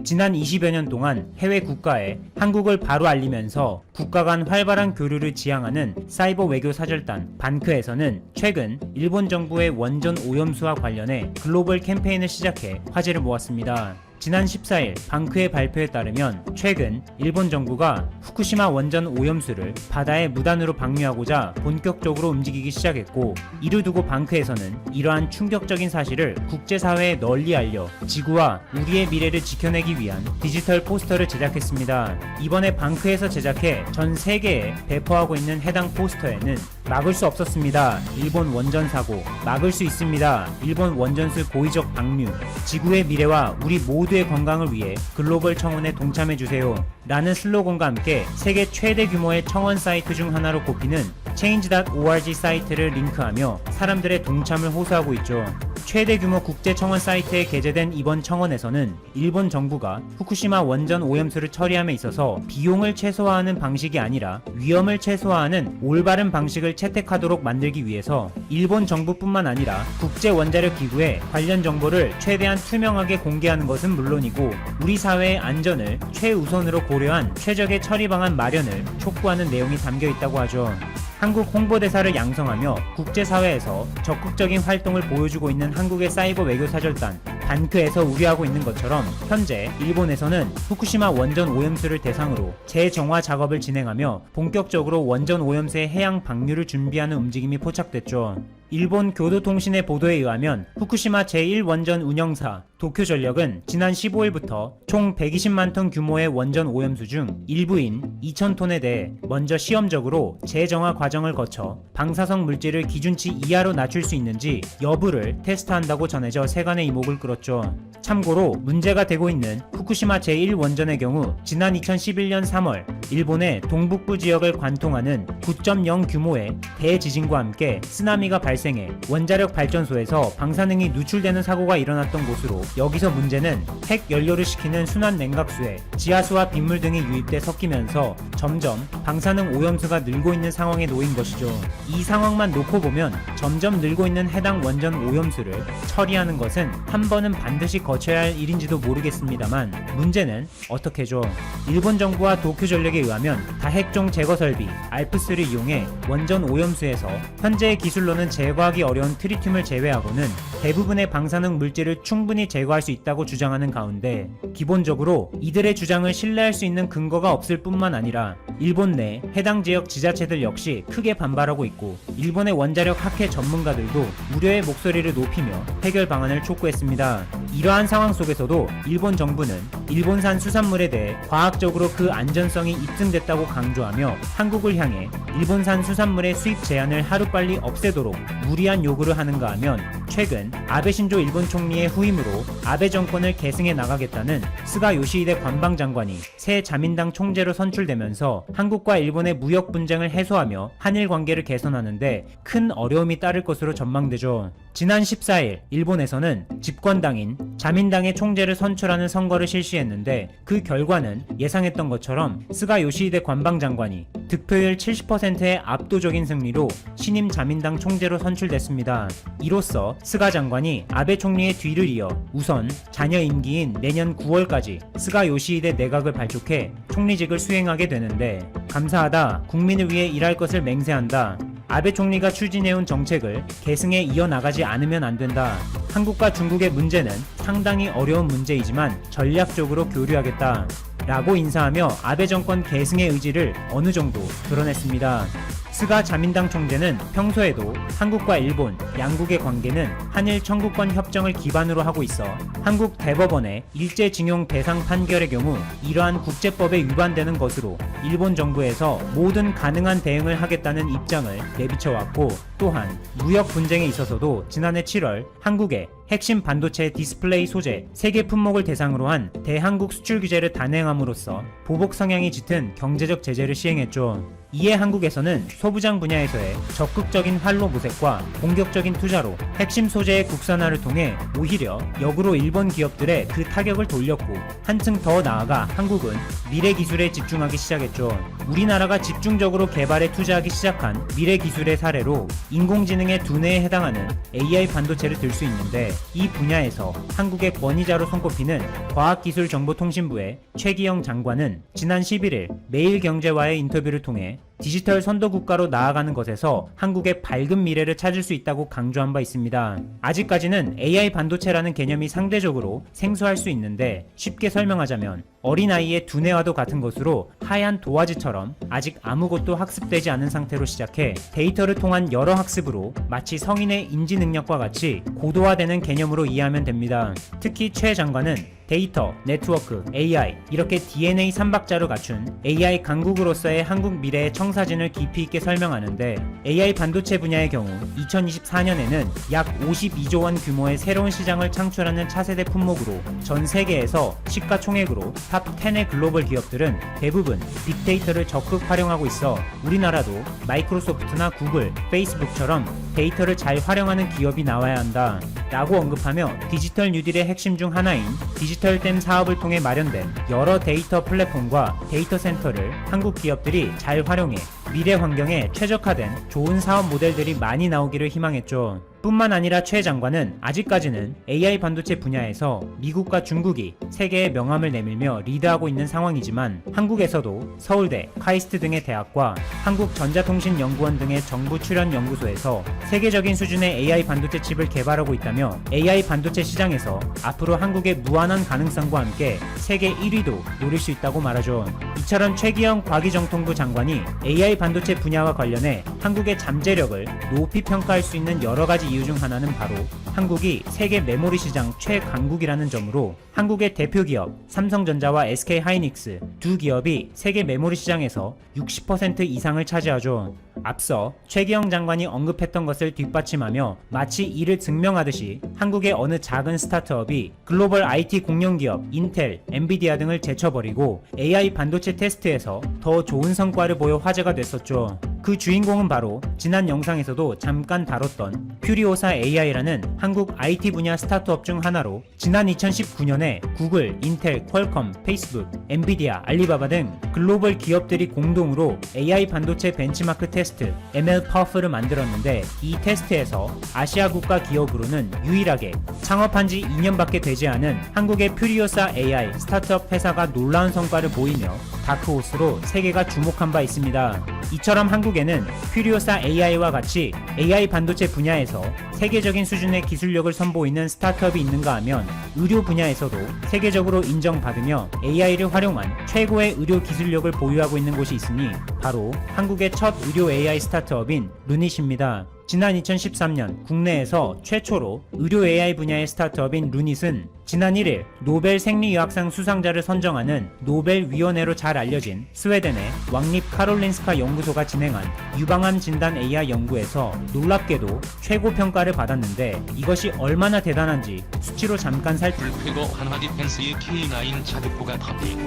지난 20여 년 동안 해외 국가에 한국을 바로 알리면서 국가 간 활발한 교류를 지향하는 사이버 외교 사절단 반크에서는 최근 일본 정부의 원전 오염수와 관련해 글로벌 캠페인을 시작해 화제를 모았습니다. 지난 14일 반크의 발표에 따르면 최근 일본 정부가 후쿠시마 원전 오염수를 바다에 무단으로 방류하고자 본격적으로 움직이기 시작했고, 이를 두고 반크에서는 이러한 충격적인 사실을 국제사회에 널리 알려 지구와 우리의 미래를 지켜내기 위한 디지털 포스터를 제작했습니다. 이번에 반크에서 제작해 전 세계에 배포하고 있는 해당 포스터에는 막을 수 없었습니다. 일본 원전 사고, 막을 수 있습니다. 일본 원전수 고의적 방류, 지구의 미래와 우리 모두의 건강을 위해 글로벌 청원에 동참해주세요 라는 슬로건과 함께 세계 최대 규모의 청원 사이트 중 하나로 꼽히는 change.org 사이트를 링크하며 사람들의 동참을 호소하고 있죠. 최대 규모 국제 청원 사이트에 게재된 이번 청원에서는 일본 정부가 후쿠시마 원전 오염수를 처리함에 있어서 비용을 최소화하는 방식이 아니라 위험을 최소화하는 올바른 방식을 채택하도록 만들기 위해서 일본 정부뿐만 아니라 국제원자력기구에 관련 정보를 최대한 투명하게 공개하는 것은 물론이고 우리 사회의 안전을 최우선으로 고려한 최적의 처리 방안 마련을 촉구하는 내용이 담겨 있다고 하죠. 한국 홍보대사를 양성하며 국제사회에서 적극적인 활동을 보여주고 있는 한국의 사이버 외교사절단 반크에서 우려하고 있는 것처럼 현재 일본에서는 후쿠시마 원전 오염수를 대상으로 재정화 작업을 진행하며 본격적으로 원전 오염수의 해양 방류를 준비하는 움직임이 포착됐죠. 일본 교도통신의 보도에 의하면 후쿠시마 제1원전 운영사 도쿄전력은 지난 15일부터 총 120만 톤 규모의 원전 오염수 중 일부인 2,000톤에 대해 먼저 시험적으로 재정화 과정을 거쳐 방사성 물질을 기준치 이하로 낮출 수 있는지 여부를 테스트한다고 전해져 세간의 이목을 끌었죠. 참고로 문제가 되고 있는 후쿠시마 제1원전의 경우 지난 2011년 3월 일본의 동북부 지역을 관통하는 9.0 규모의 대지진과 함께 쓰나미가 발생해 원자력 발전소에서 방사능이 누출되는 사고가 일어났던 곳으로, 여기서 문제는 핵 연료를 식히는 순환 냉각수에 지하수와 빗물 등이 유입돼 섞이면서 점점 방사능 오염수가 늘고 있는 상황에 놓인 것이죠. 이 상황만 놓고 보면 점점 늘고 있는 해당 원전 오염수를 처리하는 것은 한 번은 반드시 거쳐야 할 일인지도 모르겠습니다만 문제는 어떻게죠? 일본 정부와 도쿄전력에 의하면 다핵종 제거 설비 알프스를 이용해 원전 오염수에서 현재의 기술로는 제거하기 어려운 트리튬을 제외하고는 대부분의 방사능 물질을 충분히 제거할 수 있다고 주장하는 가운데, 기본적으로 이들의 주장을 신뢰할 수 있는 근거가 없을 뿐만 아니라 일본 내 해당 지역 지자체들 역시 크게 반발하고 있고 일본의 원자력 학회 전문가들도 우려의 목소리를 높이며 해결 방안을 촉구했습니다. 이러한 상황 속에서도 일본 정부는 일본산 수산물에 대해 과학적으로 그 안전성이 입증됐다고 강조하며 한국을 향해 일본산 수산물의 수입 제한을 하루빨리 없애도록 무리한 요구를 하는가 하면, 최근 아베 신조 일본 총리의 후임으로 아베 정권을 계승해 나가겠다는 스가 요시히데 관방장관이 새 자민당 총재로 선출되면서 한국과 일본의 무역 분쟁을 해소하며 한일 관계를 개선하는데 큰 어려움이 따를 것으로 전망되죠. 지난 14일 일본에서는 집권당인 자민당의 총재를 선출하는 선거를 실시했는데 그 결과는 예상했던 것처럼 스가 요시히데 관방장관이 득표율 70%의 압도적인 승리로 신임 자민당 총재로 선출됐습니다. 이로써 스가 장관이 아베 총리의 뒤를 이어 우선 자녀 임기인 내년 9월까지 스가 요시히데 내각을 발족해 총리직을 수행하게 되는데, 감사하다, 국민을 위해 일할 것을 맹세한다, 아베 총리가 추진해온 정책을 계승해 이어나가지 않으면 안 된다, 한국과 중국의 문제는 상당히 어려운 문제이지만 전략적으로 교류하겠다 라고 인사하며 아베 정권 계승의 의지를 어느 정도 드러냈습니다. 스가 자민당 총재는 평소에도 한국과 일본, 양국의 관계는 한일 청구권 협정을 기반으로 하고 있어 한국 대법원의 일제징용 배상 판결의 경우 이러한 국제법에 위반되는 것으로 일본 정부에서 모든 가능한 대응을 하겠다는 입장을 내비쳐왔고, 또한 무역 분쟁에 있어서도 지난해 7월 한국의 핵심 반도체 디스플레이 소재 3개 품목을 대상으로 한 대한국 수출 규제를 단행함으로써 보복 성향이 짙은 경제적 제재를 시행했죠. 이에 한국에서는 소부장 분야에서의 적극적인 활로 모색과 공격적인 투자로 핵심 소재의 국산화를 통해 오히려 역으로 일본 기업들의 그 타격을 돌렸고, 한층 더 나아가 한국은 미래 기술에 집중하기 시작했죠. 우리나라가 집중적으로 개발에 투자하기 시작한 미래 기술의 사례로 인공지능의 두뇌에 해당하는 AI 반도체를 들 수 있는데, 이 분야에서 한국의 권위자로 손꼽히는 과학기술정보통신부의 최기영 장관은 지난 11일 매일경제와의 인터뷰를 통해 디지털 선도 국가로 나아가는 것에서 한국의 밝은 미래를 찾을 수 있다고 강조한 바 있습니다. 아직까지는 AI 반도체라는 개념이 상대적으로 생소할 수 있는데, 쉽게 설명하자면 어린아이의 두뇌와도 같은 것으로 하얀 도화지처럼 아직 아무것도 학습되지 않은 상태로 시작해 데이터를 통한 여러 학습으로 마치 성인의 인지 능력과 같이 고도화되는 개념으로 이해하면 됩니다. 특히 최 장관은 데이터, 네트워크, AI 이렇게 DNA 3박자로 갖춘 AI 강국으로서의 한국 미래의 청사진을 깊이 있게 설명하는데, AI 반도체 분야의 경우 2024년에는 약 52조 원 규모의 새로운 시장을 창출하는 차세대 품목으로 전 세계에서 시가총액으로 탑 10의 글로벌 기업들은 대부분 빅데이터를 적극 활용하고 있어 우리나라도 마이크로소프트나 구글, 페이스북처럼 데이터를 잘 활용하는 기업이 나와야 한다 라고 언급하며, 디지털 뉴딜의 핵심 중 하나인 디지털댐 사업을 통해 마련된 여러 데이터 플랫폼과 데이터 센터를 한국 기업들이 잘 활용해 미래 환경에 최적화된 좋은 사업 모델들이 많이 나오기를 희망했죠. 뿐만 아니라 최 장관은 아직까지는 AI 반도체 분야에서 미국과 중국이 세계의 명함을 내밀며 리드하고 있는 상황이지만, 한국에서도 서울대, 카이스트 등의 대학과 한국전자통신연구원 등의 정부 출연 연구소에서 세계적인 수준의 AI 반도체 칩을 개발하고 있다며, AI 반도체 시장에서 앞으로 한국의 무한한 가능성과 함께 세계 1위도 노릴 수 있다고 말하죠. 이처럼 최기영 과기정통부 장관이 AI 반도체 분야와 관련해 한국의 잠재력을 높이 평가할 수 있는 여러 가지 이유 중 하나는 바로 한국이 세계 메모리 시장 최강국이라는 점으로, 한국의 대표 기업 삼성전자와 SK하이닉스 두 기업이 세계 메모리 시장에서 60% 이상을 차지하죠. 앞서 최기영 장관이 언급했던 것을 뒷받침하며 마치 이를 증명하듯이 한국의 어느 작은 스타트업이 글로벌 IT 공룡기업 인텔, 엔비디아 등을 제쳐버리고 AI 반도체 테스트에서 더 좋은 성과를 보여 화제가 됐었죠. 그 주인공은 바로 지난 영상에서도 잠깐 다뤘던 퓨리오사 AI라는 한국 IT 분야 스타트업 중 하나로, 지난 2019년에 구글, 인텔, 퀄컴, 페이스북, 엔비디아, 알리바바 등 글로벌 기업들이 공동으로 AI 반도체 벤치마크 테스트 MLPerf를 만들었는데, 이 테스트에서 아시아 국가 기업으로는 유일하게 창업한 지 2년밖에 되지 않은 한국의 퓨리오사 AI 스타트업 회사가 놀라운 성과를 보이며 다크호스로 세계가 주목한 바 있습니다. 이처럼 한국에는 퓨리오사 AI와 같이 AI 반도체 분야에서 세계적인 수준의 기술력을 선보이는 스타트업이 있는가 하면, 의료 분야에서도 세계적으로 인정받으며 AI를 활용한 최고의 의료 기술력을 보유하고 있는 곳이 있으니 바로 한국의 첫 의료 AI 스타트업인 루닛입니다. 지난 2013년 국내에서 최초로 의료 AI 분야의 스타트업인 루닛은 지난 1일 노벨 생리의학상 수상자를 선정하는 노벨위원회로 잘 알려진 스웨덴의 왕립 카롤린스카 연구소가 진행한 유방암 진단 AI 연구에서 놀랍게도 최고 평가를 받았는데, 이것이 얼마나 대단한지 수치로 잠깐 불쾌고 한화 디펜스의 K9 자주포가 터비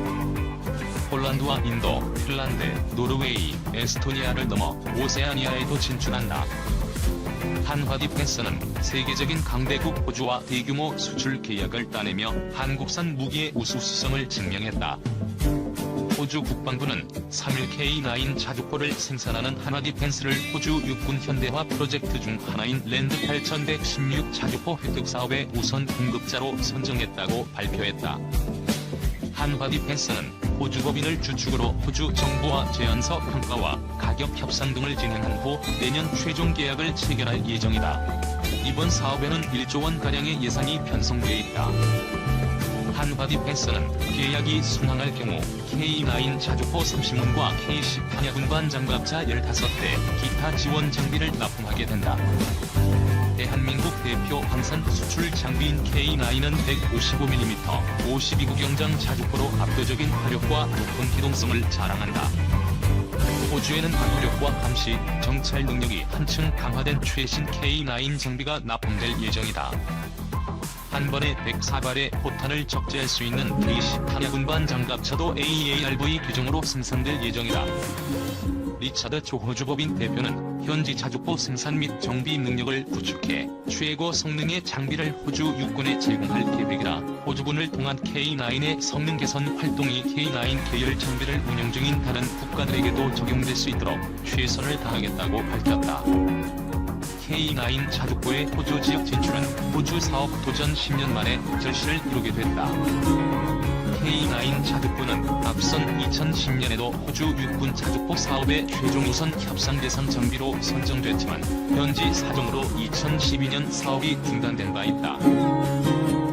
폴란드와 인도, 핀란드, 노르웨이, 에스토니아를 넘어 오세아니아에도 진출한다. 한화 디펜스는 세계적인 강대국 호주와 대규모 수출 계약을 따내며 한국산 무기의 우수성을 증명했다. 호주 국방부는 3일 K9 자주포를 생산하는 한화 디펜스를 호주 육군 현대화 프로젝트 중 하나인 랜드 8116 자주포 획득 사업의 우선 공급자로 선정했다고 발표했다. 한화 디펜스는 호주 법인을 주축으로 호주 정부와 제안서 평가와 가격 협상 등을 진행한 후 내년 최종 계약을 체결할 예정이다. 이번 사업에는 1조 원가량의 예산이 편성돼 있다. 한화 디펜스는 계약이 순항할 경우 K9 자주포 30문과 K10 탄약운반 장갑차 15대, 기타 지원 장비를 납품하게 된다. 대한민국 대표 방산 수출 장비인 K9은 155mm, 52구경장 자주포로 압도적인 화력과 높은 기동성을 자랑한다. 호주에는 화력과 감시, 정찰 능력이 한층 강화된 최신 K9 장비가 납품될 예정이다. 한 번에 104발의 포탄을 적재할 수 있는 K10 탄약운반 장갑차도 AARV 규정으로 생산될 예정이다. 리차드 조호주법인 대표는 현지 자주포 생산 및 정비 능력을 구축해 최고 성능의 장비를 호주 육군에 제공할 계획이라 호주군을 통한 K9의 성능 개선 활동이 K9 계열 장비를 운영 중인 다른 국가들에게도 적용될 수 있도록 최선을 다하겠다고 밝혔다. K9 자주포의 호주 지역 진출은 호주 사업 도전 10년 만에 결실을 이루게 됐다. K9 자주포는 앞선 2010년에도 호주 육군 자주포 사업의 최종 우선 협상 대상 정비로 선정됐지만 현지 사정으로 2012년 사업이 중단된 바 있다.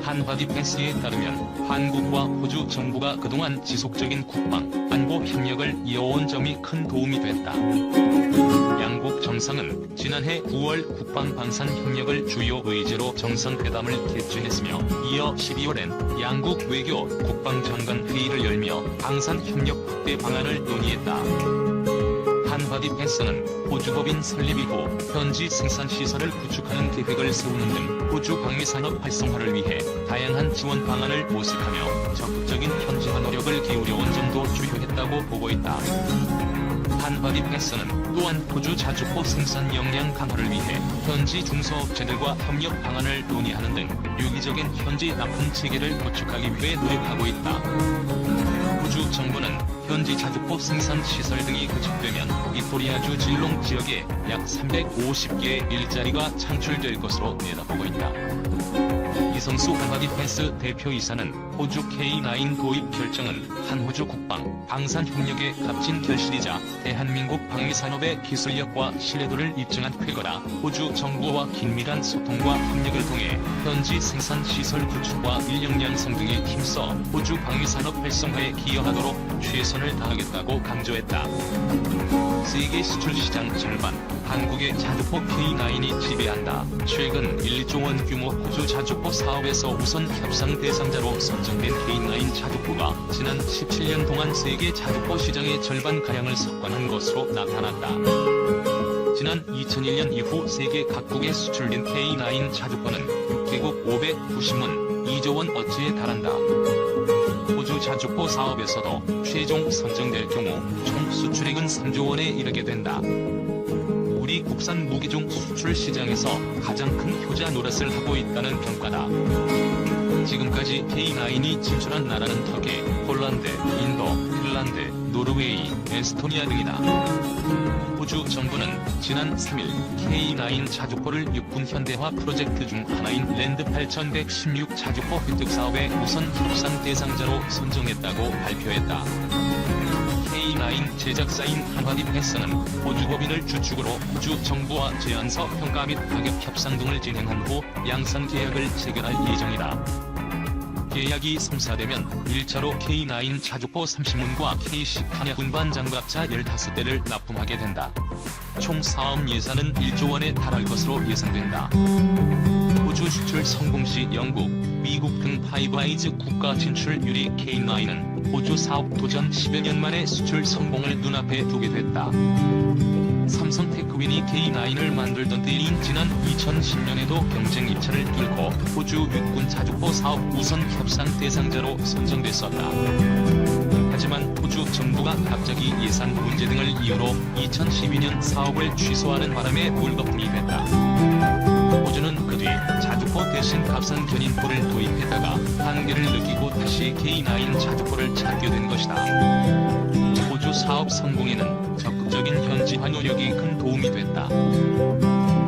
한화 디펜스에 따르면 한국과 호주 정부가 그동안 지속적인 국방, 안보 협력을 이어온 점이 큰 도움이 됐다. 양국 정상은 지난해 9월 국방방산 협력을 주요 의제로 정상회담을 개최했으며 이어 12월엔 양국 외교 국방장관 회의를 열며 방산협력 확대 방안을 논의했다. 한화 디펜스는 호주법인 설립 이후 현지 생산시설을 구축하는 계획을 세우는 등 호주 방위산업 활성화를 위해 다양한 지원 방안을 모색하며 적극적인 현지화 노력을 기울여온 점도 주요했다고 보고 있다. 한화 디펜스는 또한 호주 자주포 생산 역량 강화를 위해 현지 중소업체들과 협력 방안을 논의하는 등 유기적인 현지 납품 체계를 구축하기 위해 노력하고 있다. 호주 정부는 현지 자주포 생산 시설 등이 구축되면 빅토리아주 질롱 지역에 약 350개의 일자리가 창출될 것으로 내다보고 있다. 이성수 한화 디펜스 대표이사는 호주 K9 도입 결정은 한호주 국방, 방산 협력의 값진 결실이자 대한민국 방위산업의 기술력과 신뢰도를 입증한 쾌거라 호주 정부와 긴밀한 소통과 협력을 통해 현지 생산 시설 구축과 인력 양성 등에 힘써 호주 방위산업 활성화에 기여하도록 최선을 다하겠다고 강조했다. 세계 수출 시장 절반, 한국의 자주포 K9이 지배한다. 최근 1~2조 원 규모 호주 자주포 사업에서 우선 협상 대상자로 선정된 K9 자주포가 지난 17년 동안 세계 자주포 시장의 절반가량을 석권한 것으로 나타났다. 지난 2001년 이후 세계 각국에 수출된 K9 자주포는 6개국 590문, 2조 원 어치에 달한다. 호주 자주포 사업에서도 최종 선정될 경우 총 수출액은 3조 원에 이르게 된다. 우리 국산 무기종 수출 시장에서 가장 큰 효자 노릇을 하고 있다는 평가다. 지금까지 K9이 진출한 나라는 터키, 폴란드, 인도, 핀란드, 노르웨이, 에스토니아 등이다. 호주 정부는 지난 3일 K9 자주포를 육군 현대화 프로젝트 중 하나인 랜드 8116 자주포 획득 사업의 우선 협상 대상자로 선정했다고 발표했다. K9 제작사인 한화 디펜스는 호주 법인을 주축으로 호주 정부와 제안서 평가 및 가격 협상 등을 진행한 후 양산 계약을 체결할 예정이다. 계약이 성사되면 1차로 K9 자주포 30문과 K10 한야 군반 장갑차 15대를 납품하게 된다. 총 사업 예산은 1조 원에 달할 것으로 예상된다. 호주 수출 성공 시 영국, 미국 등 파이브아이즈 국가 진출률이 K9은 호주 사업 도전 10여 년 만에 수출 성공을 눈앞에 두게 됐다. 삼성 테크윈이 K9을 만들던 때인 지난 2010년에도 경쟁 입찰을 뚫고 호주 육군 자주포 사업 우선 협상 대상자로 선정됐었다. 하지만 호주 정부가 갑자기 예산 문제 등을 이유로 2012년 사업을 취소하는 바람에 물거품이 됐다. 호주는 그 뒤 자주포 대신 값싼 견인포를 도입했다가 한계를 느끼고 다시 K9 자주포를 찾게 된 것이다. 호주 사업 성공에는 적극적인 현지화 노력이 큰 도움이 됐다.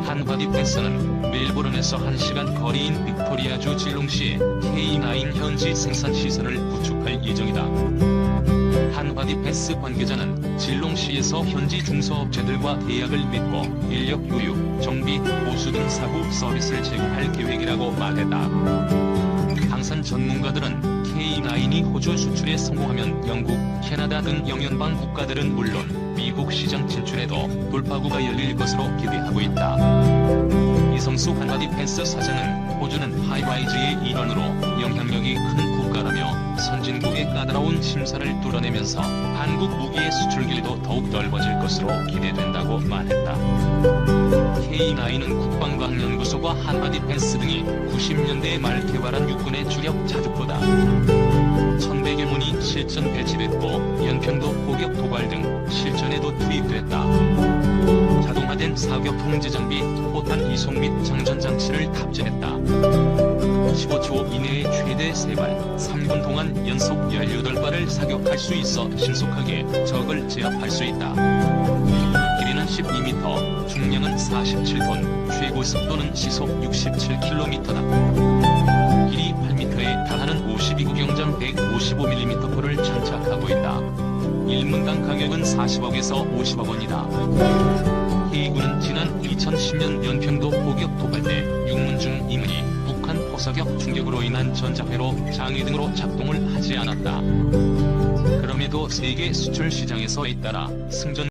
한화 디펜스는 멜버른에서 1시간 거리인 빅토리아주 질롱시에 K9 현지 생산시설을 구축할 예정이다. 한화 디펜스 관계자는 질롱시에서 현지 중소업체들과 계약을 맺고 인력 교육, 정비, 보수 등 사후 서비스를 제공할 계획이라고 말했다. 방산 전문가들은 K9이 호주 수출에 성공하면 영국, 캐나다 등 영연방 국가들은 물론 미국 시장 진출에도 돌파구가 열릴 것으로 기대하고 있다. 이성수 한화 디펜스 사장은 호주는 파이브아이즈의 일원으로 영향력이 큰 국가라며 선진국의 까다로운 심사를 뚫어내면서 한국 무기의 수출 길도 더욱 넓어질 것으로 기대된다고 말했다. K9은 국방과학연구소와 한화 디펜스 등이 90년대 말 개발한 육군의 주력 자주포다. 1100여 문이 실전 배치됐고 연평도 포격 도발 등 실전에도 투입됐다. 자동화된 사격 통제 장비, 포탄 이송 및 장전 장치를 탑재했다. 15초 이내에 최대 3발, 3분 동안 연속 18발을 사격할 수 있어 신속하게 적을 제압할 수 있다. 길이는 12m, 중량은 47톤, 최고 속도는 시속 67km다. 길이 8m에 달하는 52구경장 155mm 포를 장착하고 있다. 1문당 가격은 40억에서 50억 원이다. K군은 지난 2010년 연평도 포격 도발 때 6문 중 2문이 북한 포사격 충격으로 인한 전자회로 장애 등으로 작동을 하지 않았다. 그럼에도 세계 수출 시장에서 잇따라 승전